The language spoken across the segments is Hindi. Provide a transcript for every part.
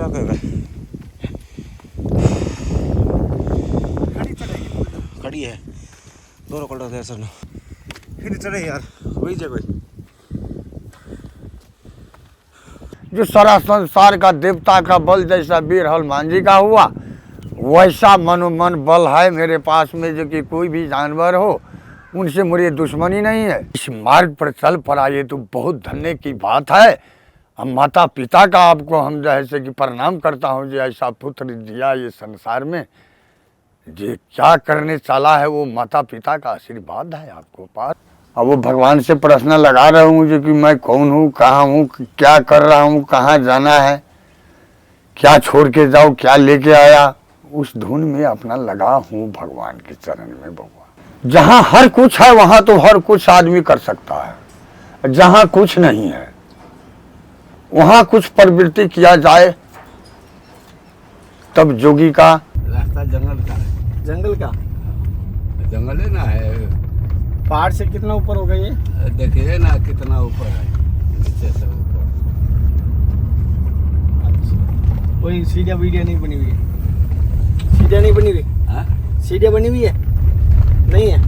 ट्रक है खड़ी है दोनों कलर दे सर फिर चढ़े यार वही जगह जो सारा संसार का देवता का बल जैसा वीर हनुमान जी का हुआ वैसा मनोमन बल है मेरे पास में, जो कि कोई भी जानवर हो उनसे मेरी दुश्मनी नहीं है। इस मार्ग पर चल पड़ा ये तो बहुत धन्य की बात है। हम माता पिता का आपको हम जैसे कि प्रणाम करता हूँ जो ऐसा पुत्र दिया ये संसार में। ये क्या करने चला है वो माता पिता का आशीर्वाद है आपको पास। अब वो भगवान से प्रश्न लगा रहा हूँ जो कि मैं कौन हूँ, कहाँ हूँ, क्या कर रहा हूँ, कहाँ जाना है, क्या छोड़ के जाऊँ, क्या लेके आया, उस धुन में अपना लगा हूँ भगवान के चरण में। भगवान जहाँ हर कुछ है वहाँ तो हर कुछ आदमी कर सकता है, जहाँ कुछ नहीं है वहाँ कुछ प्रवृत्ति किया जाए तब जोगी का रास्ता जंगल का है। जंगल है ना है। पहाड़ से कितना ऊपर होगा ये? देखिए ना कितना ऊपर है, नीचे से ऊपर। अच्छा, कोई सीढ़ियाँ वीडियो नहीं बनी हुई है? सीढ़ियाँ नहीं बनी हुई? हाँ? सीढ़ियाँ बनी हुई है? नहीं है?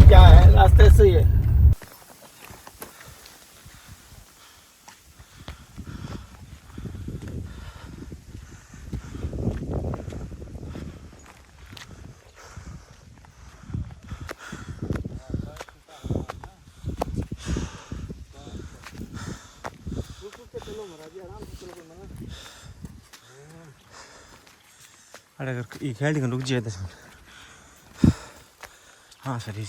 क्या है रास्ते ऐसे ही है? अरे अगर ये खेल रुक जाए तो हाँ सर ये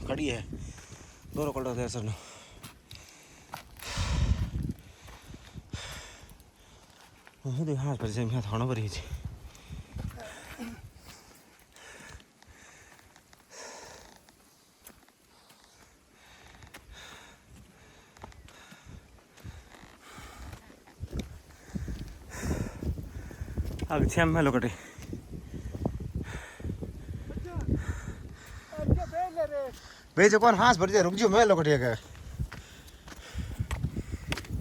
खड़ी है दोनों कलर दे सर हाँ पर से मैं थाना पर ही थी। अब छे में लोकटे भाई जो कौन हाथ भर जाए रुक जाओ मैं लोकटे गए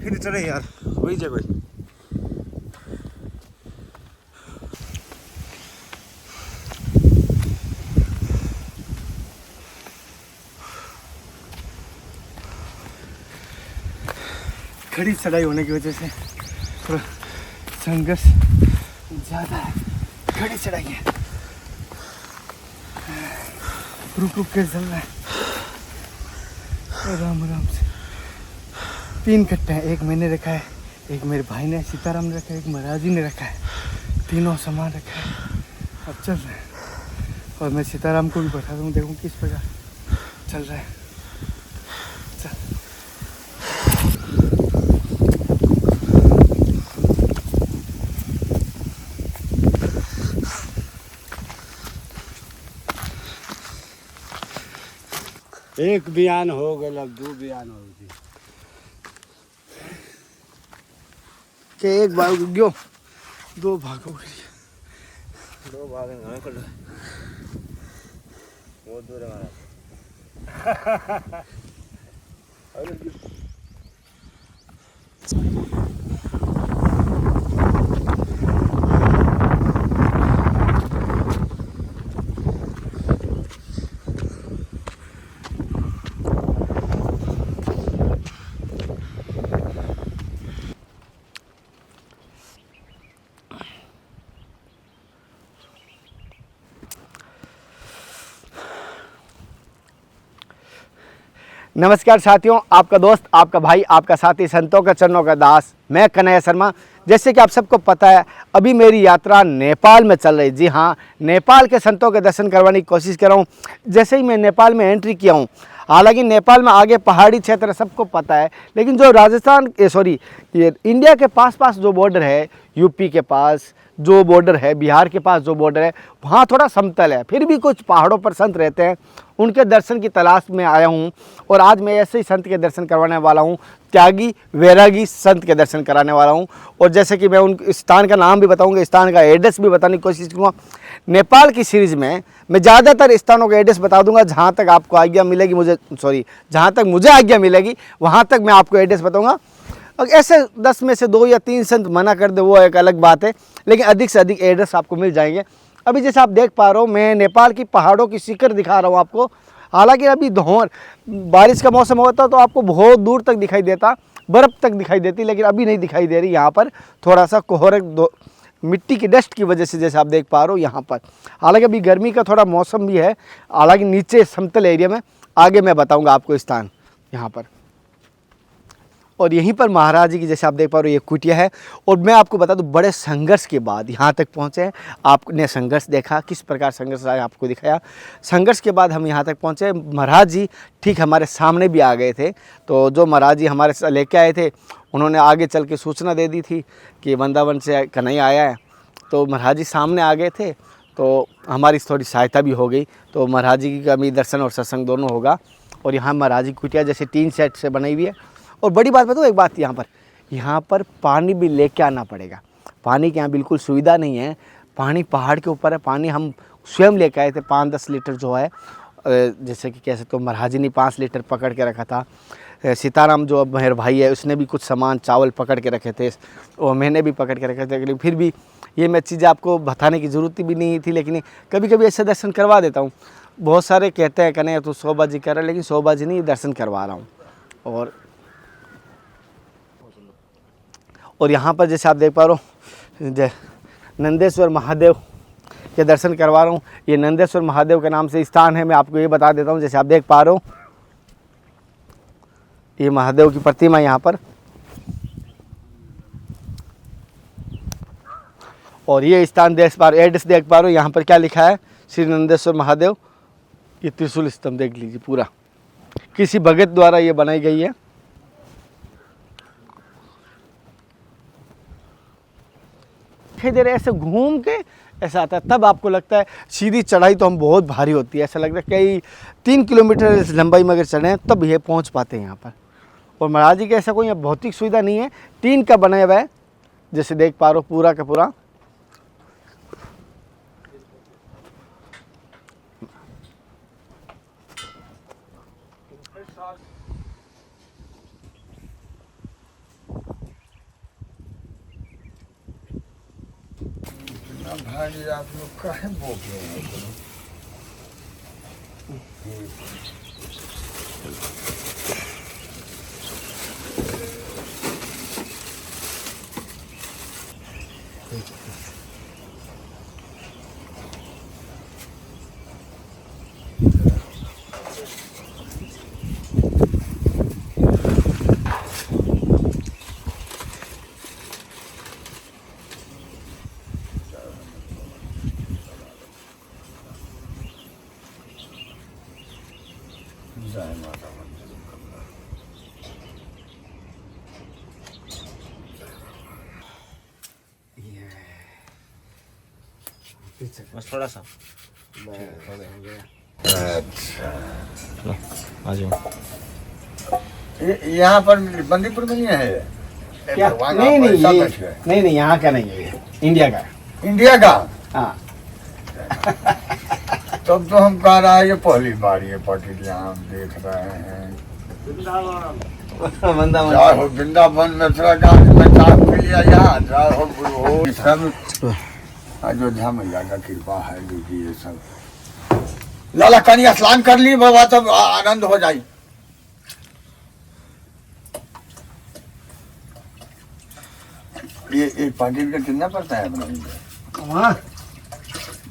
फिर चढ़े यार वही जगह खड़ी चढ़ाई होने की वजह से थोड़ा संघर्ष ज़्यादा है। खड़ी चढ़ाई है, रुक रुक के चल रहा है आराम आराम से। 3 कट्टे हैं, एक मैंने रखा है, एक मेरे भाई ने सीताराम ने रखा है, एक महाराज जी ने रखा है। तीनों सामान रखा है, अब चल रहे हैं। और मैं सीताराम को भी बैठा दूँ, देखूँ किस प्रकार चल रहा है। एक बयान हो गया, अब 2 बयान हो गई कि एक भाग गयो, 2 भाग हो गई। 2 भाग हैं कर वो दूर है हमारा नमस्कार साथियों, आपका दोस्त, आपका भाई, आपका साथी, संतों के चरणों का दास, मैं कन्हैया शर्मा। जैसे कि आप सबको पता है अभी मेरी यात्रा नेपाल में चल रही। जी हाँ, नेपाल के संतों के दर्शन करवाने की कोशिश कर रहा हूँ। जैसे ही मैं नेपाल में एंट्री किया हूँ, हालांकि नेपाल में आगे पहाड़ी क्षेत्र सबको पता है, लेकिन जो राजस्थान ये इंडिया के पास जो बॉर्डर है, यूपी के पास जो बॉर्डर है, बिहार के पास जो बॉर्डर है, वहाँ थोड़ा समतल है, फिर भी कुछ पहाड़ों पर संत रहते हैं। उनके दर्शन की तलाश में आया हूँ और आज मैं ऐसे ही संत के दर्शन करवाने वाला हूँ, त्यागी वैरागी संत के दर्शन कराने वाला हूँ। और जैसे कि मैं उन स्थान का नाम भी बताऊँगा, स्थान का एड्रेस भी बताने की कोशिश करूँगा। नेपाल की सीरीज़ में मैं ज़्यादातर स्थानों का एड्रेस बता दूंगा, जहाँ तक आपको आज्ञा मिलेगी जहाँ तक मुझे आज्ञा मिलेगी वहाँ तक मैं आपको एड्रेस बताऊँगा। और ऐसे 10 में से 2 या 3 संत मना कर दे वो एक अलग बात है, लेकिन अधिक से अधिक एड्रेस आपको मिल जाएंगे। अभी जैसे आप देख पा रहे हो, मैं नेपाल की पहाड़ों की शिखर दिखा रहा हूँ आपको। हालांकि अभी बारिश का मौसम होता तो आपको बहुत दूर तक दिखाई देता, बर्फ़ तक दिखाई देती, लेकिन अभी नहीं दिखाई दे रही। यहाँ पर थोड़ा सा कोहरे मिट्टी की डस्ट की वजह से जैसे आप देख पा रहे हो यहाँ पर। हालांकि अभी गर्मी का थोड़ा मौसम भी है, हालांकि नीचे समतल एरिया में आगे मैं बताऊँगा आपको स्थान यहाँ पर। और यहीं पर महाराज जी की जैसे आप देख पा रहे हो ये कुटिया है। और मैं आपको बता दूं, बड़े संघर्ष के बाद यहाँ तक पहुँचे हैं। आपने संघर्ष देखा, किस प्रकार संघर्ष आया आपको दिखाया। संघर्ष के बाद हम यहाँ तक पहुँचे। महाराज जी ठीक हमारे सामने भी आ गए थे। तो जो महाराज जी हमारे साथ लेके आए थे, उन्होंने आगे चल के सूचना दे दी थी कि वृंदावन से कन्हैया आया है। तो महाराज जी सामने आ गए थे, तो हमारी थोड़ी सहायता भी हो गई। तो महाराज जी का भी दर्शन और सत्संग दोनों होगा। और यहाँ महाराज जी कुटिया जैसे 3 सेट से बनाई हुई है। और बड़ी बात बताऊँ एक बात, यहाँ पर पानी भी लेके आना पड़ेगा। पानी के यहाँ बिल्कुल सुविधा नहीं है। पानी पहाड़ के ऊपर है। पानी हम स्वयं लेके आए थे 5-10 लीटर जो है, जैसे कि कह सकते हो महाराज जी ने 5 लीटर पकड़ के रखा था। सीताराम जो मेहर भाई है उसने भी कुछ सामान चावल पकड़ के रखे थे, और मैंने भी पकड़ के रखे थे। लेकिन फिर भी ये मैं चीज़ें आपको बताने की ज़रूरत भी नहीं थी, लेकिन कभी कभी ऐसे दर्शन करवा देता हूँ। बहुत सारे कहते हैं कन्हैया तू शोबाजी कर रहा है, लेकिन शोबाजी नहीं, दर्शन करवा रहा हूँ। और यहाँ पर जैसे आप देख पा रहे हो नंदेश्वर महादेव के दर्शन करवा रहा हूँ। ये नंदेश्वर महादेव के नाम से स्थान है। मैं आपको ये बता देता हूँ, जैसे आप देख पा रहे हो ये महादेव की प्रतिमा यहाँ पर। और ये स्थान देख पा रहे हो, एड्रेस देख पा रहे हो, यहाँ पर क्या लिखा है, श्री नंदेश्वर महादेव। ये त्रिशूल स्तंभ देख लीजिए, पूरा किसी भगत द्वारा ये बनाई गई है। दिखाई दे रहे ऐसे घूम के ऐसा आता है, तब आपको लगता है सीधी चढ़ाई तो हम बहुत भारी होती है। ऐसा लगता है कई 3 किलोमीटर लंबाई में अगर चढ़े हैं तब ये पहुंच पाते हैं यहाँ पर। और महाराज जी के ऐसा कोई भौतिक सुविधा नहीं है, टीन का बना हुआ है, जैसे देख पा रहे हो पूरा का पूरा। भाई आप लोग काहे बोल रहे हैं? बस थोड़ा सा आ जाओ। यहाँ पर बंदीपुर में नहीं है क्या? नहीं, यहाँ का नहीं है, ये इंडिया का। इंडिया का? हाँ। तब तो हम कह रहा है ये पहली बार ये पार्टी यहाँ हम देख रहे हैं। वृंदावन मथुरा गांव में चाप के लिया यहाँ सब अयोध्या मैया का कृपा है दीदी। ये सब लाला कन्या स्नान कर ली बाबा, तब आनंद हो जाए। ये पाकिट का कितना पड़ता है अपना?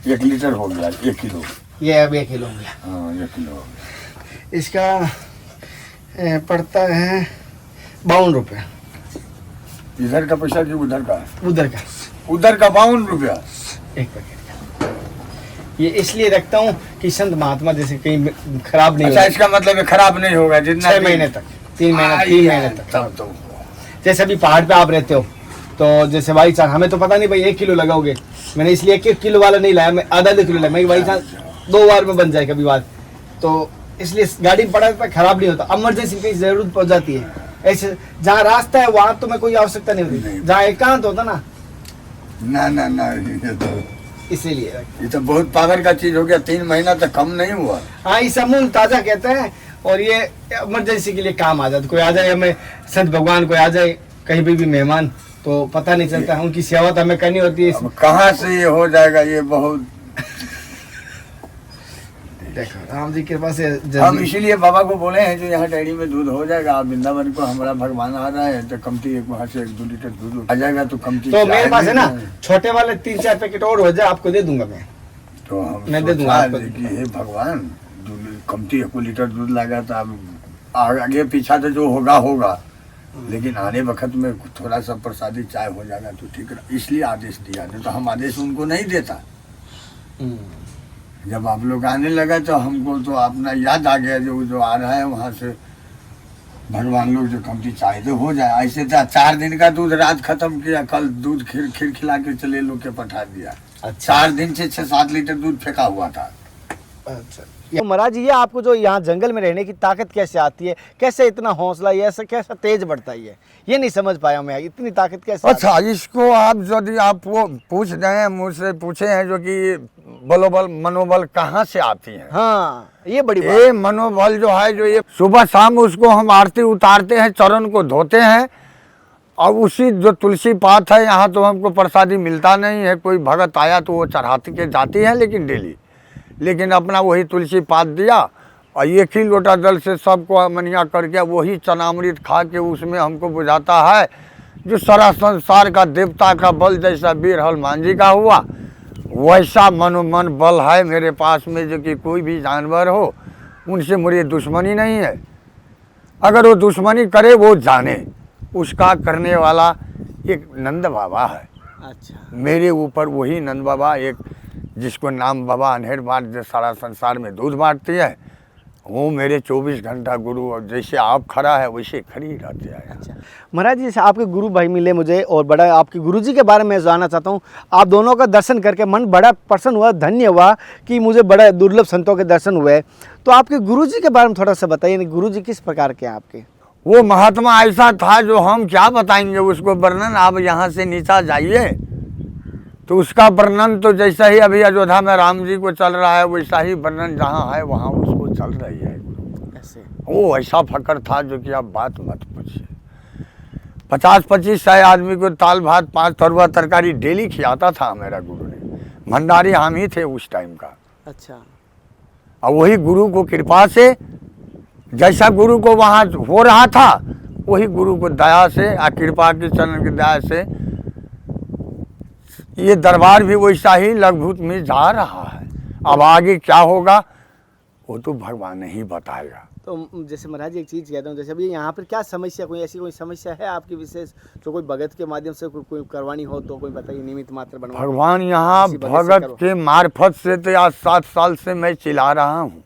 1 लीटर हो गया, 1 किलो। ये अब 1 किलो हो गया। हाँ 1 किलो हो गया। इसका पड़ता है 52 रुपये। इधर का पैसा कि उधर का? उधर का। उधर का 52 रुपया 1 पैकेट का। ये इसलिए रखता हूँ कि संत महात्मा जैसे कहीं खराब नहीं। अच्छा, इसका मतलब खराब नहीं होगा जितना 6 महीने तक, 3 महीने तक। तब तो जैसे अभी पहाड़ पे आप रहते हो, तो जैसे बाई चांस हमें तो पता नहीं भाई 1 किलो लगाओगे, मैंने इसलिए 1 किलो वाला नहीं लाया, मैं आधा किलो लाया। मैं बाई चांस 2 बार में बन जाए कभी बात, तो इसलिए गाड़ी पड़ा पर खराब नहीं होता। इमरजेंसी की जरूरत पड़ जाती है, ऐसे जहाँ रास्ता है वहां तो मैं कोई आवश्यकता नहीं होती, जहाँ एकांत होता ना ना ये तो इसीलिए। ये तो बहुत पावर का चीज हो गया, 3 महीना तक कम नहीं हुआ। हाँ, इस अमूल ताजा कहते हैं और ये इमरजेंसी के लिए काम आ जाता। कोई आ जाए, हमें संत भगवान कोई आ जाए कहीं भी मेहमान, तो पता नहीं चलता, उनकी सेवा तो हमें करनी होती है। अब कहाँ से ये हो जाएगा, ये बहुत देखो राम जी के पास हम इसीलिए बाबा को बोले हैं जो यहाँ डेयरी में दूध हो जाएगा। आप वृंदावन को हमारा भगवान आ रहा है तो कमती एक वहाँ से 1-2 लीटर दूध आ जाएगा तो कमती। तो मेरे पास है ना छोटे वाले 3-4 पैकेट और हो जाए, आपको दे दूंगा मैं। तो हम मैं दे दूंगा आपको। हे भगवान, कमती 1 लीटर दूध लगा तो अब आगे पीछा तो जो होगा होगा, लेकिन आने वक्त में थोड़ा सा प्रसादी चाय हो जाएगा तो ठीक है, इसलिए आदेश दिया। नहीं तो हम आदेश उनको नहीं देता। जब आप लोग आने लगा तो हमको तो अपना याद आ गया, जो आ रहा है वहाँ से भगवान लोग जो कमती चाय तो हो जाए। ऐसे तो 4 दिन का दूध रात खत्म किया, कल दूध खीर खिला के चले लोग के पठा दिया। अच्छा। 4 दिन से 6-7 लीटर दूध फेंका हुआ था। अच्छा, तो महाराज जी, ये आपको जो यहाँ जंगल में रहने की ताकत कैसे आती है, कैसे इतना हौसला, ये ऐसा कैसा तेज बढ़ता है, ये नहीं समझ पाया मैं, इतनी ताकत कैसे? अच्छा, इसको आप यदि आप वो पूछ रहे हैं, मुझसे पूछे हैं जो कि बलोबल मनोबल कहाँ से आती है। हाँ, ये बड़ी बात। ये मनोबल जो है, जो ये सुबह शाम उसको हम आरती उतारते हैं, चरण को धोते हैं, और उसी जो तुलसी पात है, यहाँ तो हमको प्रसादी मिलता नहीं है, कोई भगत आया तो वो चढ़ाती के जाती है लेकिन डेली, लेकिन अपना वही तुलसी पात दिया और 1 ही लोटा जल से सबको अमनिया करके वही चनामृत खा के उसमें हमको बुझाता है। जो सारा संसार का देवता का बल जैसा वीर हनुमान जी का हुआ, वैसा मनोमन बल है मेरे पास में, जो कि कोई भी जानवर हो उनसे मुझे दुश्मनी नहीं है। अगर वो दुश्मनी करे वो जाने, उसका करने वाला एक नंद बाबा है। अच्छा, मेरे ऊपर वही नंद बाबा, एक जिसको नाम बाबा अनहेर बाट जो सारा संसार में दूध बांटती है, वो मेरे 24 घंटा गुरु, और जैसे आप खड़ा है वैसे खड़ी रहते हैं। अच्छा महाराज जी, जैसे आपके गुरु भाई मिले मुझे और बड़ा आपके गुरुजी के बारे में जानना चाहता हूँ। आप दोनों का दर्शन करके मन बड़ा प्रसन्न हुआ, धन्य हुआ कि मुझे बड़ा दुर्लभ संतों के दर्शन हुए। तो आपके गुरुजी के बारे में थोड़ा सा बताइए, गुरुजी किस प्रकार के हैं आपके? वो महात्मा ऐसा था जो हम क्या बताएंगे उसको वर्णन। आप यहाँ से नीचा जाइए तो उसका वर्णन तो जैसा ही अभी अयोध्या में राम जी को चल रहा है, वैसा ही वर्णन जहाँ है वहाँ उसको चल रही है। ऐसे वो ऐसा फकर था जो कि आप बात मत पूछिए। 50-25 आदमी को दाल भात 5 तरुआ तरकारी डेली खिलाता था मेरा गुरु ने। भंडारी हम ही थे उस टाइम का। अच्छा, और वही गुरु को कृपा से, जैसा गुरु को वहाँ हो रहा था, वही गुरु को दया से और कृपा की चरण की दया से ये दरबार भी वैसा ही लगभूत में जा रहा है। अब आगे क्या होगा वो तो भगवान ही बताएगा। तो जैसे महाराज जी एक चीज़ कहता हूँ, जैसे अभी यहाँ पर क्या समस्या, कोई ऐसी कोई समस्या है आपकी विशेष जो कोई भगत के माध्यम से कोई करवानी हो तो कोई बताइए, निमित्त मात्र बनवा। भगवान यहाँ किसी भगत से भगत करो। के मार्फत से तो आज 7 साल से मैं चिल्ला रहा हूँ,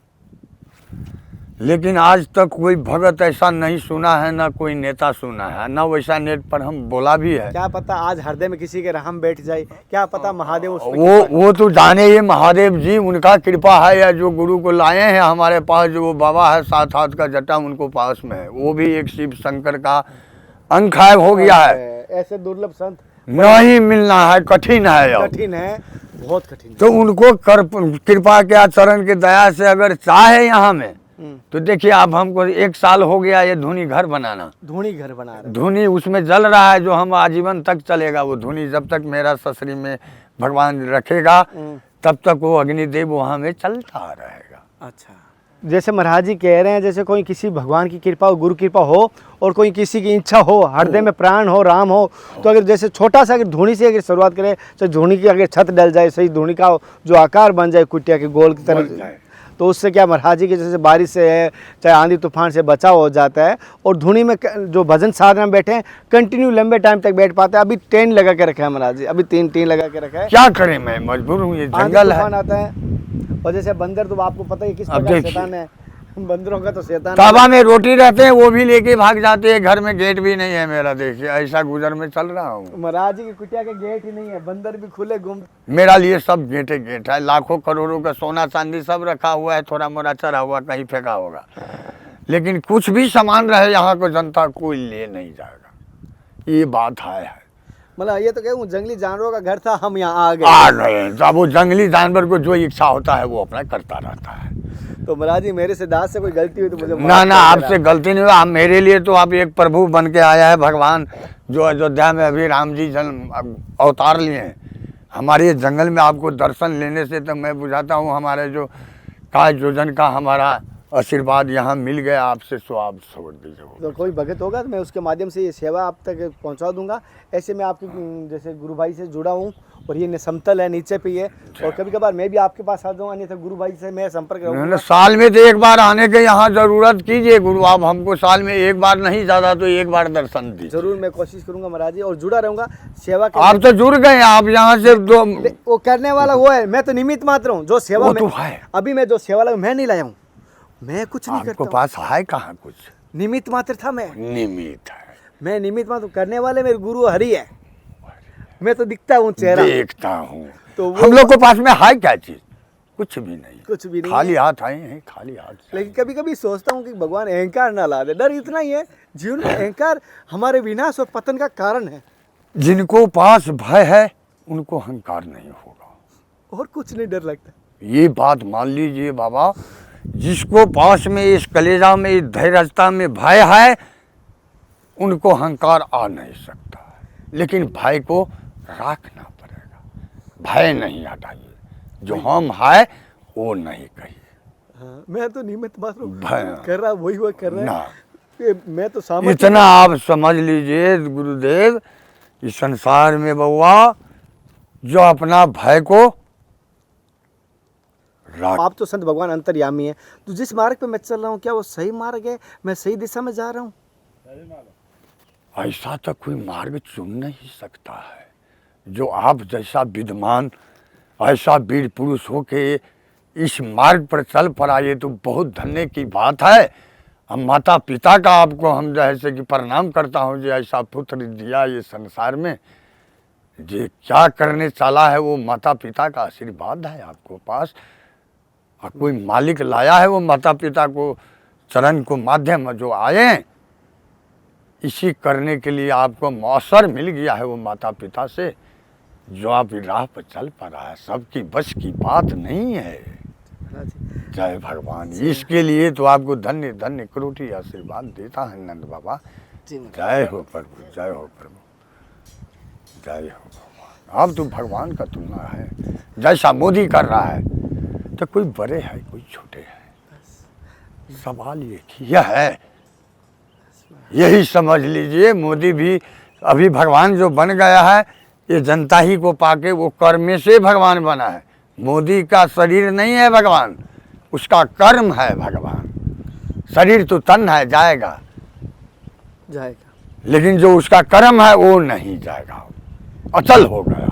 लेकिन आज तक कोई भगत ऐसा नहीं सुना है, ना कोई नेता सुना है, ना वैसा नेट पर हम बोला भी है। क्या पता आज हृदय में किसी के रहम बैठ जाए, क्या पता महादेव उस पे वो तो जाने ये महादेव जी, उनका कृपा है, या जो गुरु को लाए हैं हमारे पास, जो वो बाबा है 7 हाथ का जटा उनको पास में है, वो भी एक शिव शंकर का अंग है, हो गया है। ऐसे दुर्लभ संत नहीं मिलना है, कठिन है, अब कठिन है, बहुत कठिन है। तो उनको कृपा के आचरण की दया से अगर चाहे यहाँ में, तो देखिए आप, हमको 1 साल हो गया ये धुनी घर बनाना, धुनी घर बना रहे, धुनी उसमें जल रहा है, जो हम आजीवन तक चलेगा वो धुनी, जब तक मेरा ससुरी में भगवान रखेगा तब तक वो अग्निदेव वहाँ में चलता रहेगा। अच्छा, जैसे महाराज जी कह रहे हैं, जैसे कोई किसी भगवान की कृपा हो, गुरु कृपा हो, और कोई किसी की इच्छा हो, हृदय में प्राण हो, राम हो, तो अगर जैसे छोटा सा अगर धुनी से अगर शुरुआत करें, तो धुनी की अगर छत डल जाए, सही धुनी का जो आकार बन जाए कुटिया के गोल की तरह, तो उससे क्या महाराज जी के जैसे बारिश से है, चाहे आंधी तूफान से बचाव हो जाता है। और धुनी में जो भजन साधना में बैठे हैं, कंटिन्यू लंबे टाइम तक बैठ पाते हैं। अभी टेंट लगा के रखा है महाराज जी, अभी 3 टेंट लगा के रखा है। क्या करें, मैं मजबूर हूँ, ये जंगल है। तूफान आता है, और जैसे बंदर तो आपको पता ही किस प्रकार शैतान है, बंदरों का तो शैतान तावा में रोटी रहते हैं वो भी लेके भाग जाते हैं, घर में गेट भी नहीं है मेरा, देखिए ऐसा गुजर में चल रहा हूँ। महाराज जी की कुटिया के गेट ही नहीं है, बंदर भी खुले घूम। मेरा लिए सब गेट है, लाखों करोड़ों का सोना चांदी सब रखा हुआ है, थोड़ा मोड़ा चढ़ा हुआ कहीं फेंका होगा, लेकिन कुछ भी सामान रहे यहाँ को जनता कोई ले नहीं जाएगा, ये बात है। मतलब ये तो कहूँ जंगली जानवरों का घर था, हम यहाँ आ गए। तो अब वो जंगली जानवर को जो इच्छा होता है वो अपना करता रहता है। तो महाराज जी मेरे से दास से कोई गलती हुई तो मुझे ना ना, आपसे गलती नहीं हुआ, आप मेरे लिए तो आप एक प्रभु बन के आया है भगवान, जो अयोध्या में अभी राम जी जन्म अवतार लिए हैं। हमारे ये जंगल में आपको दर्शन लेने से तो मैं बुझाता हूँ हमारे जो काय योजन का हमारा आशीर्वाद यहाँ मिल गया आपसे, सो आप छोड़ दीजिए। तो कोई भगत होगा तो मैं उसके माध्यम से ये सेवा आप तक पहुँचा दूंगा। ऐसे मैं आपके जैसे गुरु भाई से जुड़ा हूँ और ये समतल है, नीचे पे है, और कभी कभार मैं भी आपके पास आ जाऊँगा, अन्यथा गुरु भाई से मैं संपर्क रखूंगा। साल में तो एक बार आने के यहाँ जरूरत कीजिए गुरु, आप हमको साल में एक बार नहीं, ज़्यादा तो एक बार दर्शन दीजिए। जरूर मैं कोशिश करूंगा महाराज जी, और जुड़ा रहूंगा सेवा के। आप तो जुड़ गए, आप यहाँ से दो वो करने वाला वो है, मैं तो निमित्त मात्र हूँ। जो सेवा तो है, अभी मैं जो सेवा लगा मैं नहीं लाया हूँ, मैं कुछ नहीं करता। आपको पास है कहाँ कुछ, निमित्त मात्र था मैं, निमित्त है, मैं निमित्त मात्र। करने वाले मेरे गुरु हरि है, मैं तो दिखता हूँ चेहरा, देखता हूँ। तो हम लोग के पास में है क्या चीज, कुछ भी नहीं, कुछ भी नहीं, खाली हाथ आए हैं, खाली हाथ। लेकिन कभी कभी सोचता हूँ कि भगवान अहंकार ना ला दे। डर इतना ही है, जीवन में अहंकार हमारे विनाश और पतन का कारण है। जिनको पास भय है उनको अहंकार नहीं होगा, और कुछ नहीं डर लगता। ये बात मान लीजिए बाबा, जिसको पास में इस कलेजा में इस धैर्यता में भय है उनको अहंकार आ नहीं सकता है, लेकिन भय को रखना पड़ेगा। भय नहीं हटाइए, जो हम है वो नहीं कहिए। हाँ, मैं तो निमित्त मात्र भय कर रहा, वही वो कर रहा है। मैं तो सामर्थ्य, इतना आप समझ लीजिए गुरुदेव, इस संसार में बउआ जो अपना भय को आप तो संत भगवान अंतर्यामी है, तो जिस मार्ग पे मैं चल रहा हूँ क्या वो सही मार्ग है, मैं सही दिशा में जा रहा हूँ? ऐसा तो कोई मार्ग चुन नहीं सकता है। जो आप जैसा विद्वान, ऐसा वीर पुरुष हो के इस मार्ग पर चल पड़ा, ये तो बहुत धन्य की बात है। हम माता पिता का आपको हम जैसे कि प्रणाम करता हूँ, जो ऐसा पुत्र दिया ये संसार में, जो क्या करने चला है वो माता पिता का आशीर्वाद है आपको पास, और कोई मालिक लाया है वो माता पिता को चरण को माध्यम जो आए, इसी करने के लिए आपको अवसर मिल गया है वो माता पिता से, जो आप राह पर चल पड़ा है। सबकी बस की बात नहीं है। जय भगवान, इसके लिए तो आपको धन्य धन्य करोटी आशीर्वाद देता है नंद बाबा। जय हो प्रभु, जय हो प्रभु, जय हो भगवान। अब तो भगवान का तुलना है, जैसा मोदी कर रहा है तो कोई बड़े है कोई छोटे है, सवाल एक ही है, यही समझ लीजिए। मोदी भी अभी भगवान जो बन गया है ये जनता ही को पाके वो कर्म से भगवान बना है। मोदी का शरीर नहीं है भगवान, उसका कर्म है भगवान। शरीर तो तन है, जाएगा जाएगा, लेकिन जो उसका कर्म है वो नहीं जाएगा, अचल हो गया।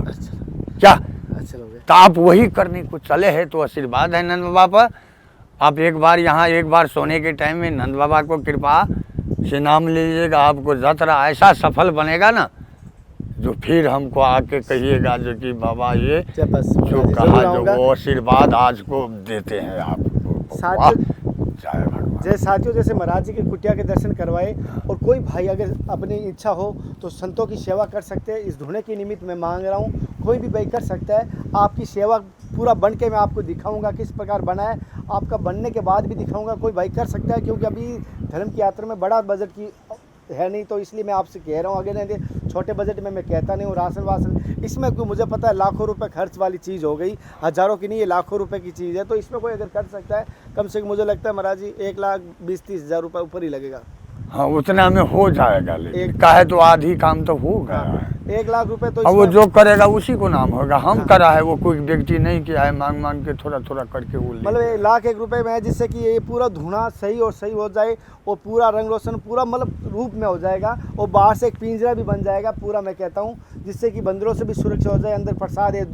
क्या अच्छा हो गया। तो आप वही करने को चले हैं, तो आशीर्वाद है नंद बाबा। आप एक बार यहाँ एक बार सोने के टाइम में नंद बाबा को कृपा से नाम लीजिएगा, आपको यात्रा ऐसा सफल बनेगा ना, जो फिर हमको आके कहिएगा जो कि बाबा ये जो कहा जो वो आशीर्वाद आज को देते हैं आपको। जय भगवान। जय साथियों, जैसे महाराज जी के कुटिया के दर्शन करवाए, और कोई भाई अगर अपनी इच्छा हो तो संतों की सेवा कर सकते हैं। इस धुने के निमित्त मैं मांग रहा हूँ, कोई भी भाई कर सकता है। आपकी सेवा पूरा बन के मैं आपको दिखाऊंगा किस प्रकार बना है, आपका बनने के बाद भी दिखाऊंगा। कोई भाई कर सकता है, क्योंकि अभी धर्म की यात्रा में बड़ा बजट की है नहीं, तो इसलिए मैं आपसे कह रहा हूँ। आगे नहीं, छोटे बजट में मैं कहता नहीं हूँ। राशन वासन इसमें क्यों, मुझे पता है लाखों रुपए खर्च वाली चीज़ हो गई, हज़ारों की नहीं, ये लाखों रुपए की चीज़ है। तो इसमें कोई अगर कर सकता है, कम से कम मुझे लगता है महाराज जी 1,20,30 हज़ार रुपये ऊपर ही लगेगा। हाँ, उतना में हो जाएगा, लेकिन काहे तो आधी काम तो हो गया है। 1 लाख रुपए तो अब वो जो करेगा उसी को नाम होगा। हम करा है, वो कोई व्यक्ति नहीं किया है, मांग मांग के थोड़ा थोड़ा करके वो मतलब 1,01 रुपए में है, जिससे कि ये पूरा धुना सही और सही हो जाए, और पूरा रंग रोशन पूरा मतलब रूप में हो जाएगा, और बाहर से एक पिंजरा भी बन जाएगा पूरा, मैं कहता हूँ, जिससे कि बंदरों से भी सुरक्षा हो जाए। अंदर प्रसाद है,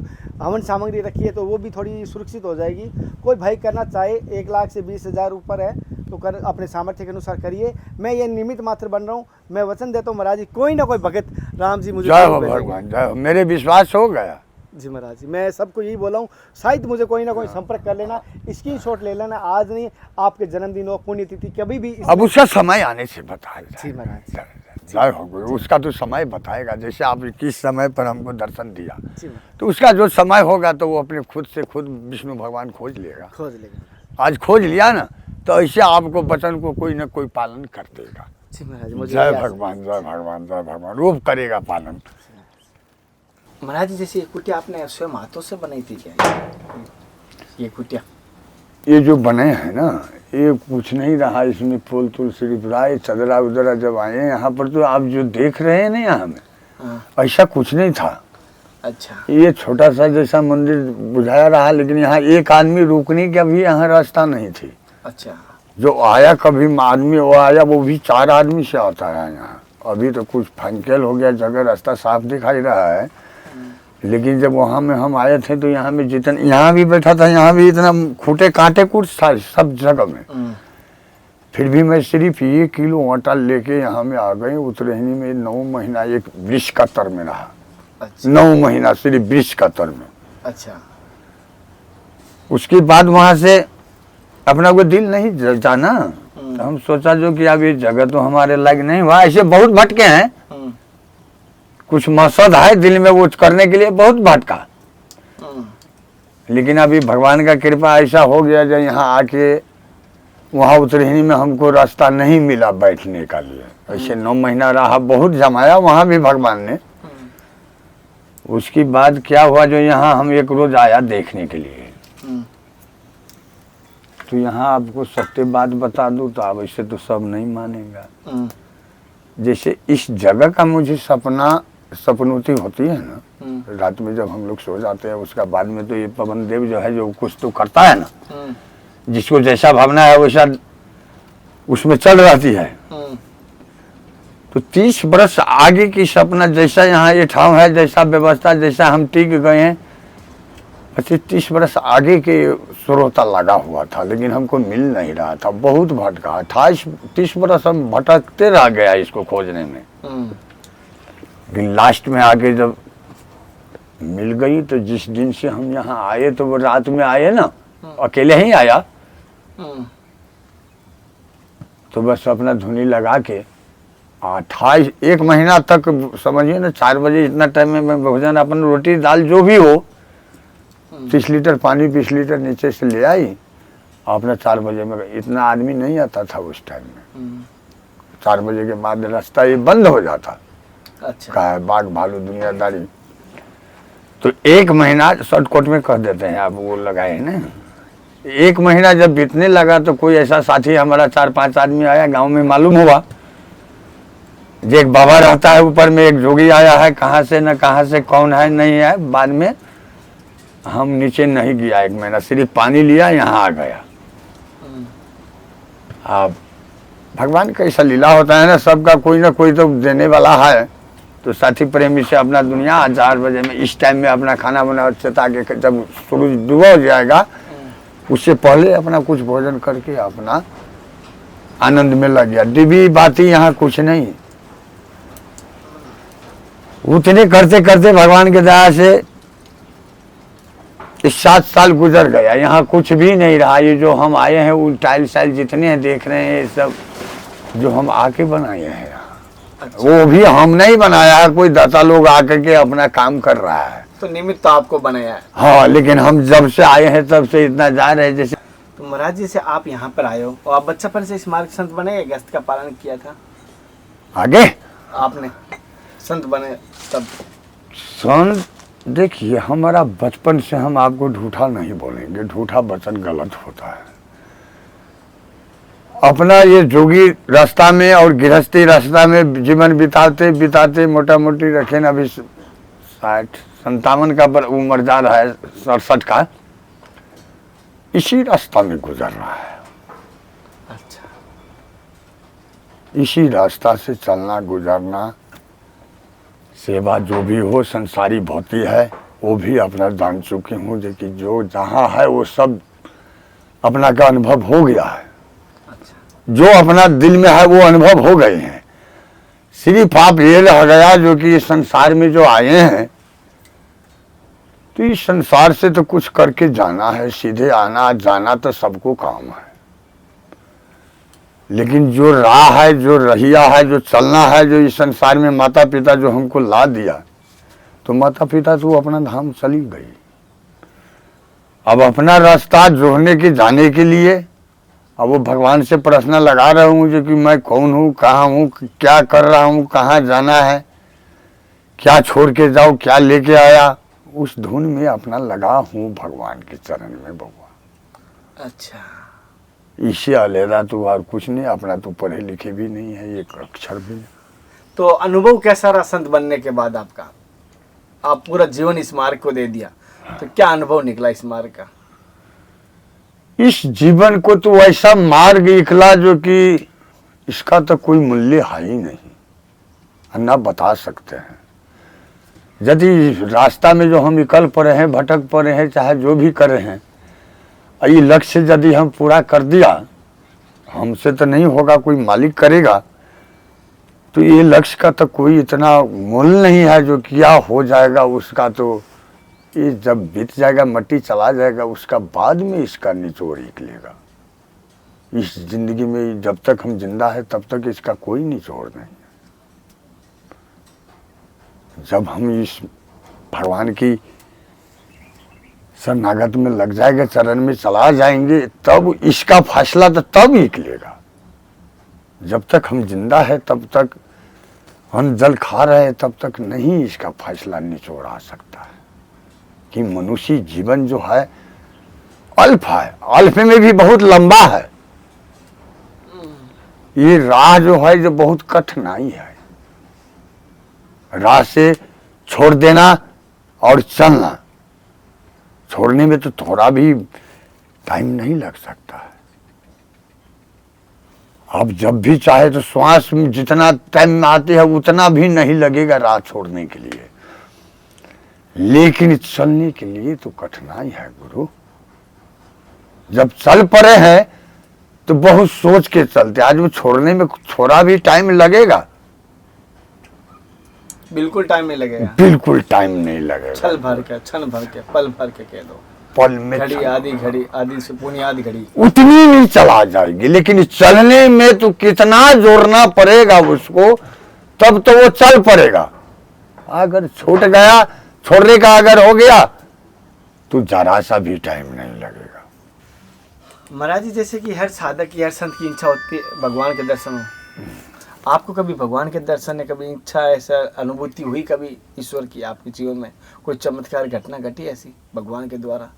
हवन सामग्री रखी है, तो वो भी थोड़ी सुरक्षित हो जाएगी। कोई भाई करना चाहे 1 लाख से 20 हज़ार ऊपर है, तो कर अपने सामर्थ्य के अनुसार करिए। मैं ये निमित्त मात्र बन रहा हूँ। मैं वचन देता हूँ महाराज जी, कोई ना कोई भगत राम जी मुझे जय हो भगवान, जय हो। मेरे विश्वास हो गया जी महाराज जी। मैं सबको यही बोला हूँ, शायद मुझे कोई ना कोई संपर्क कर लेना, स्क्रीनशॉट ले लेना। आज नहीं, आपके जन्मदिन हो, पुण्यतिथि, कभी भी अब उसका समय आने से बताएगा। जी महाराज। जय हो गुरु, उसका तो समय बताएगा। जैसे आप किस समय पर हमको दर्शन दिया, जी तो उसका जो समय होगा तो वो अपने खुद से खुद विष्णु भगवान खोज लेगा। खोज लेगा। आज खोज लिया ना, तो ऐसे आपको वचन को कोई ना कोई पालन कर देगा। जी महाराज, मुझे जय भगवान, जय भगवान, जय भगवान, रूप करेगा पालन। महाराज जी, जैसे ये कुटिया आपने स्वयं हाथों से बनाई थी क्या? ये कुटिया ये जो बने हैं ना, ये कुछ नहीं रहा इसमें। फूल तूल सिर्फ राय चदरा उदरा जब आए यहाँ पर, तो आप जो देख रहे हैं ना यहाँ में, हाँ। ऐसा कुछ नहीं था। अच्छा। ये छोटा सा जैसा मंदिर बुझाया रहा, लेकिन यहाँ एक आदमी रुकने का भी यहाँ रास्ता नहीं थी। अच्छा। जो आया कभी आदमी वो आया, वो भी 4 आदमी से आता है यहाँ। अभी तो कुछ फंकेल हो गया, जगह रास्ता साफ दिखाई रहा है। लेकिन जब वहाँ में हम आए थे तो यहाँ में जितना, यहाँ भी बैठा था, यहाँ भी इतना खूटे कांटे कूट था सब जगह में। फिर भी मैं सिर्फ 1 किलो आटा लेके यहाँ में आ गई। उतरहनी में 9 महीना एक वृक्ष का तर में रहा। अच्छा। 9 महीना सिर्फ वृक्ष का तर में। अच्छा। उसके बाद वहाँ से अपना कोई दिल नहीं जाना, तो हम सोचा जो कि अब ये जगह तो हमारे लायक नहीं हुआ। ऐसे बहुत भटके हैं, कुछ मकसद है दिल में, वो करने के लिए बहुत भटका। लेकिन अभी भगवान का कृपा ऐसा हो गया, जब यहाँ आके वहाँ उतरहनी में हमको रास्ता नहीं मिला बैठने का लिए। ऐसे 9 महीना रहा, बहुत जमाया वहाँ भी भगवान ने। उसके बाद क्या हुआ, जो यहाँ हम एक रोज आया देखने के लिए, तो यहाँ आपको सत्य बात बता दूं तो आप ऐसे तो सब नहीं मानेगा। जैसे इस जगह का मुझे सपनोती होती है ना, रात में जब हम लोग सो जाते हैं, उसका बाद में तो ये पवन देव जो है, जो कुछ तो करता है ना, जिसको जैसा भावना है वैसा उसमें चल रहती है। तो 30 बरस आगे की सपना, जैसा यहाँ ये ठाव है, जैसा व्यवस्था, जैसा हम टिक गए हैं, 25-30 बरस आगे के श्रोता लगा हुआ था, लेकिन हमको मिल नहीं रहा था। बहुत भटका, 28-30 बरस हम भटकते रह गया इसको खोजने में। लेकिन लास्ट में आके जब मिल गई, तो जिस दिन से हम यहाँ आए, तो वो रात में आए ना, अकेले ही आया, तो बस अपना धुनी लगा के 1 महीना तक समझिए ना, 4 बजे इतना टाइम में मैं भोजन, अपन रोटी दाल जो भी हो, 30 लीटर पानी 20 लीटर नीचे से ले आई। अपना 4 बजे में, इतना आदमी नहीं आता था उस टाइम में। 4 बजे के बाद रास्ता ये बंद हो जाता। अच्छा। कहा बाघ भालू दुनियादारी। तो 1 महीना शॉर्टकट में कह देते हैं आप, वो लगाए ना। 1 महीना जब बीतने लगा, तो कोई ऐसा साथी हमारा 4-5 आदमी आया। गांव में मालूम हुआ जो एक बाबा रहता है ऊपर में, एक जोगी आया है, कहाँ से न कहाँ से, कौन है नहीं है। बाद में हम नीचे नहीं गया 1 महीना, सिर्फ पानी लिया, यहाँ आ गया। अब भगवान का ऐसा लीला होता है ना, सबका कोई ना कोई तो देने वाला है। तो साथी प्रेमी से अपना दुनिया 4 बजे में इस टाइम में अपना खाना बना चेता के, जब सूरज डूबा हो जाएगा उससे पहले अपना कुछ भोजन करके अपना आनंद में लग गया। डिबी बाती यहाँ कुछ नहीं। उतने करते करते भगवान के दया से इस 7 साल गुजर गया, यहाँ कुछ भी नहीं रहा। ये जो हम आए हैं, वो टाइल साइल जितने हैं देख रहे हैं, सब जो हम आके बनाए हैं यहाँ। अच्छा। वो भी हम नहीं बनाया है, कोई दाता लोग आकर के अपना काम कर रहा है। तो निमित्त तो आपको बनाया है। हाँ, लेकिन हम जब से आए हैं तब से इतना जा रहे हैं। जैसे तो महाराज जी से आप यहाँ पर आए हो, और आप बच्चापन से इस मार्ग संत बने, या गस्त का पालन किया था? आगे आपने संत बने तब? संत देखिए, हमारा बचपन से, हम आपको झूठा नहीं बोलेंगे, झूठा वचन गलत होता है। अपना ये जोगी रास्ता में और गृहस्थी रास्ता में जीवन बिताते बिताते मोटा मोटी रखे ना, अभी 60-57 का उम्र जा रहा है, 67 का, इसी रास्ता में गुजर रहा है। अच्छा। इसी रास्ता से चलना गुजरना, सेवा जो भी हो संसारी भौती है, वो भी अपना जान चुकी हूँ। कि जो जहाँ है वो सब अपना का अनुभव हो गया है। अच्छा। जो अपना दिल में है वो अनुभव हो गए हैं। सिर्फ आप ये रह गया जो कि इस संसार में जो आए हैं, तो इस संसार से तो कुछ करके जाना है, सीधे आना जाना तो सबको काम है, लेकिन जो राह है, जो रहिया है, जो चलना है, जो इस संसार में माता पिता जो हमको ला दिया, तो माता पिता तो अपना धाम चली गई। अब अपना रास्ता जोड़ने के जाने के लिए अब वो भगवान से प्रश्न लगा रहा हूँ जो कि मैं कौन हूँ, कहाँ हूँ, क्या कर रहा हूँ, कहाँ जाना है, क्या छोड़ के जाऊँ, क्या लेके आया, उस धुन में अपना लगा हूँ भगवान के चरण में बउआ। अच्छा, इससे अलहदा तो और कुछ नहीं, अपना तो पढ़े लिखे भी नहीं है, एक अक्षर भी नहीं। तो अनुभव कैसा रहा संत बनने के बाद आपका? आप पूरा जीवन इस मार्ग को दे दिया, तो क्या अनुभव निकला इस मार्ग का? इस जीवन को तो ऐसा मार्ग निकला जो कि इसका तो कोई मूल्य है ही नहीं, ना बता सकते हैं। यदि रास्ता में जो हम निकल पड़े हैं, भटक पड़े हैं, चाहे जो भी करे हैं, ये लक्ष्य यदि हम पूरा कर दिया, हमसे तो नहीं होगा, कोई मालिक करेगा, तो ये लक्ष्य का तो कोई इतना मूल्य नहीं है। जो किया हो जाएगा उसका तो ये जब बीत जाएगा, मट्टी चला जाएगा, उसका बाद में इसका निचोड़ निकलेगा। इस जिंदगी में जब तक हम जिंदा है तब तक इसका कोई निचोड़ नहीं है। जब हम इस भगवान की शरणागत में लग जाएंगे, चरण में चला जाएंगे, तब इसका फैसला तो तब निकलेगा। जब तक हम जिंदा है तब तक हम जल खा रहे हैं, तब तक नहीं इसका फैसला निचोड़ आ सकता है कि मनुष्य जीवन जो है अल्प है, अल्प में भी बहुत लंबा है। ये राह जो है जो बहुत कठिनाई है, राह से छोड़ देना और चलना, छोड़ने में तो थोड़ा भी टाइम नहीं लग सकता है। अब जब भी चाहे तो श्वास में जितना टाइम आते है उतना भी नहीं लगेगा राह छोड़ने के लिए, लेकिन चलने के लिए तो कठिनाई है गुरु। जब चल पड़े हैं तो बहुत सोच के चलते, आज वो छोड़ने में थोड़ा भी टाइम लगेगा? बिल्कुल टाइम नहीं लगेगा, बिल्कुल टाइम नहीं लगेगा। छल भर के, क्षण भर के, पल भर के कह दो, पल में घड़ी आधी घड़ी, आधी से पुनी आधी घड़ी, उतनी नहीं चला जाएगी, लेकिन चलने में तो कितना जोड़ना पड़ेगा उसको, तब तो वो चल पड़ेगा। अगर छूट गया, छोड़ने का अगर हो गया, तो जरा सा भी टाइम नहीं लगेगा। महाराज जी, जैसे कि हर साधक की, हर संत की इच्छा होती है भगवान के दर्शन हो। आपको कभी भगवान के दर्शन है, कभी इच्छा, ऐसा अनुभूति हुई कभी ईश्वर की आपके जीवन में? कोई चमत्कार घटना घटी ऐसी भगवान के द्वारा?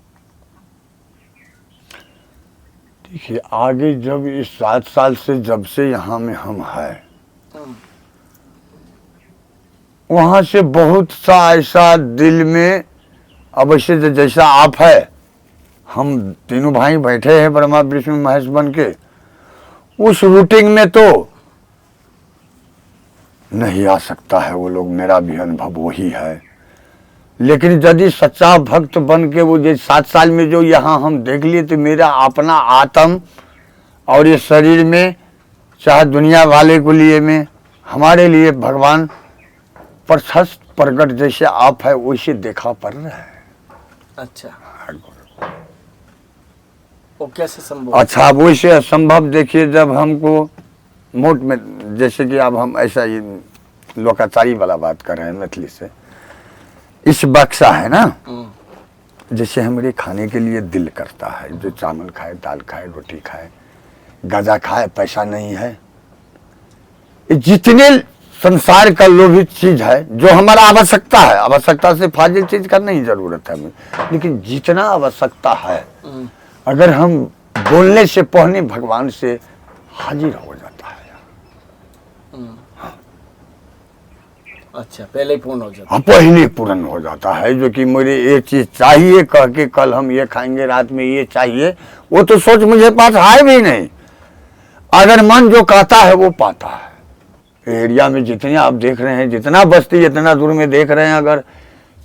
देखिए, आगे जब इस 7 साल से जब से यहाँ में हम हैं, वहां से बहुत सा ऐसा दिल में, अवश्य जैसा आप है, हम तीनों भाई बैठे हैं ब्रह्मा विष्णु महेश बन के, उस रूटिंग में तो नहीं आ सकता है वो लोग। मेरा भी अनुभव वही है, लेकिन यदि सच्चा भक्त बन के वो 7 साल में जो यहाँ हम देख लिए, तो मेरा अपना आत्म और ये शरीर में, चाहे दुनिया वाले को लिए में, हमारे लिए भगवान प्रशस्त प्रकट जैसे आप है वैसे देखा पड़ रहा है। अच्छा, वो कैसे संभव? अच्छा, वैसे असंभव देखिए, जब हमको मोट में, जैसे कि अब हम ऐसा ही लोकाचारी वाला बात कर रहे हैं मैथिली से, इस बक्सा है ना, जैसे हमारे खाने के लिए दिल करता है, जो चावल खाए, दाल खाए, रोटी खाए, गाजा खाए, पैसा नहीं है, ये जितने संसार का लोभित चीज है जो हमारा आवश्यकता है, आवश्यकता से फाजिल चीज का नहीं जरूरत है हमें, लेकिन जितना आवश्यकता है, अगर हम बोलने से पहले भगवान से हाजिर हो जाता है। अच्छा, पहले ही पूर्ण हो जाता है। हाँ, पहले पूर्ण हो जाता है, जो कि मुझे ये चीज चाहिए कह के, कल हम ये खाएंगे, रात में ये चाहिए, वो तो सोच मुझे पास है भी नहीं। अगर मन जो कहता है वो पाता है। एरिया में जितने आप देख रहे हैं, जितना बस्ती इतना दूर में देख रहे हैं, अगर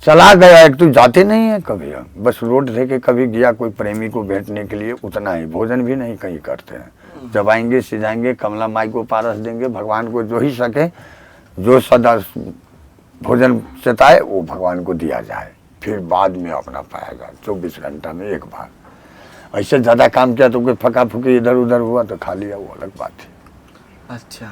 चला गया, एक तो जाते नहीं है कभी, हम बस रोड से के कभी गया कोई प्रेमी को भेंटने के लिए, उतना ही, भोजन भी नहीं कहीं करते हैं। जब आएंगे सिजाएंगे, कमला माई को पारस देंगे, भगवान को जो ही सके, जो सदा भोजन चताए वो भगवान को दिया जाए, फिर बाद में अपना पाएगा 24 घंटा में एक बार। ऐसे ज़्यादा काम किया तो कोई फका फुकी इधर उधर हुआ तो खा लिया, वो अलग बात है। अच्छा,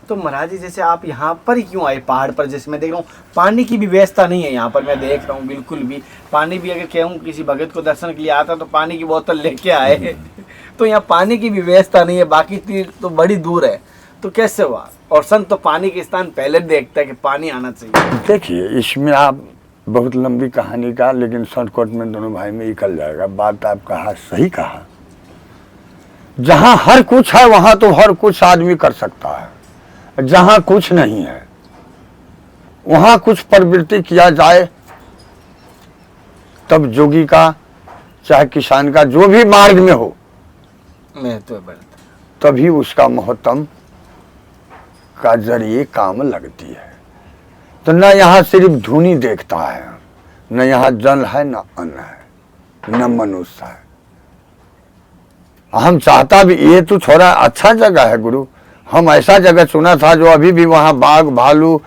तो महाराज जी जैसे आप यहाँ पर ही क्यों आए पहाड़ पर? जैसे मैं देख रहा हूँ पानी की भी व्यवस्था नहीं है यहाँ पर, मैं देख रहा हूँ बिल्कुल भी पानी भी, अगर कहूँ किसी भगत को दर्शन के लिए आता तो पानी की बोतल लेके आए तो यहाँ पानी की भी व्यवस्था नहीं है, बाकी तीर तो बड़ी दूर है, तो कैसे हुआ? और संत तो पानी के स्थान पहले देखता है कि पानी आना चाहिए। देखिए इसमें आप बहुत लंबी कहानी का, लेकिन शॉर्टकट में दोनों भाई में निकल जाएगा। बात आप कहा सही कहा, जहाँ हर कुछ है वहाँ तो हर कुछ आदमी कर सकता है, जहाँ कुछ नहीं है वहाँ कुछ प्रवृत्ति किया जाए तब जोगी का चाहे किसान का जो भी मार्ग में हो मैं तो बढ़ता तभी उसका महत्तम का जरिए काम लगती है। तो न यहाँ सिर्फ धुनी देखता है, न यहाँ जल है, न अन्न है, न मनुष्य है। हम चाहता भी, ये तो थोड़ा अच्छा जगह है गुरु, हम ऐसा जगह चुना था जो अभी भी वहाँ बाघ भालू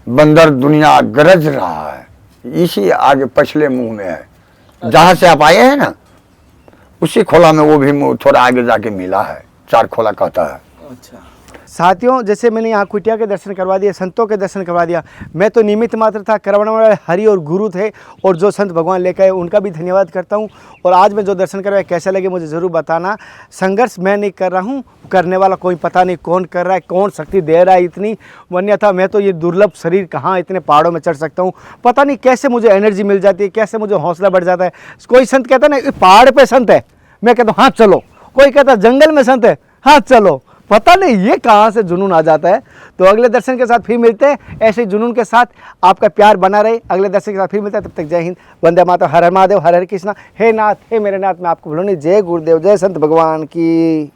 बंदर दुनिया गरज रहा है, इसी आगे पछले मुंह में है जहाँ से आप आए हैं ना, उसी खोला में वो भी थोड़ा आगे जाके मिला है, 4 खोला कहता है। अच्छा साथियों, जैसे मैंने यहाँ कुटिया के दर्शन करवा दिया, संतों के दर्शन करवा दिया, मैं तो निमित्त मात्र था, करवाने वाले हरि और गुरु थे, और जो संत भगवान लेकर आए उनका भी धन्यवाद करता हूँ। और आज मैं जो दर्शन करवाया कैसे लगे मुझे ज़रूर बताना। संघर्ष मैं नहीं कर रहा हूँ, करने वाला कोई पता नहीं कौन कर रहा है, कौन शक्ति दे रहा है इतनी, वरना था मैं तो ये दुर्लभ शरीर कहाँ इतने पहाड़ों में चढ़ सकता हूँ, पता नहीं कैसे मुझे एनर्जी मिल जाती है, कैसे मुझे हौसला बढ़ जाता है। कोई संत कहता है ना पहाड़ पर संत है, मैं कहता हूँ हाँ चलो, कोई कहता है जंगल में संत है, हाँ चलो, पता नहीं ये कहाँ से जुनून आ जाता है। तो अगले दर्शन के साथ फिर मिलते हैं, ऐसे जुनून के साथ आपका प्यार बना रहे। अगले दर्शन के साथ फिर मिलते हैं, तब तक जय हिंद, वंदे मातरम, हर हर महादेव, हर हर कृष्णा, हे नाथ हे मेरे नाथ। मैं आपको बोलूँ जय गुरुदेव, जय संत भगवान की।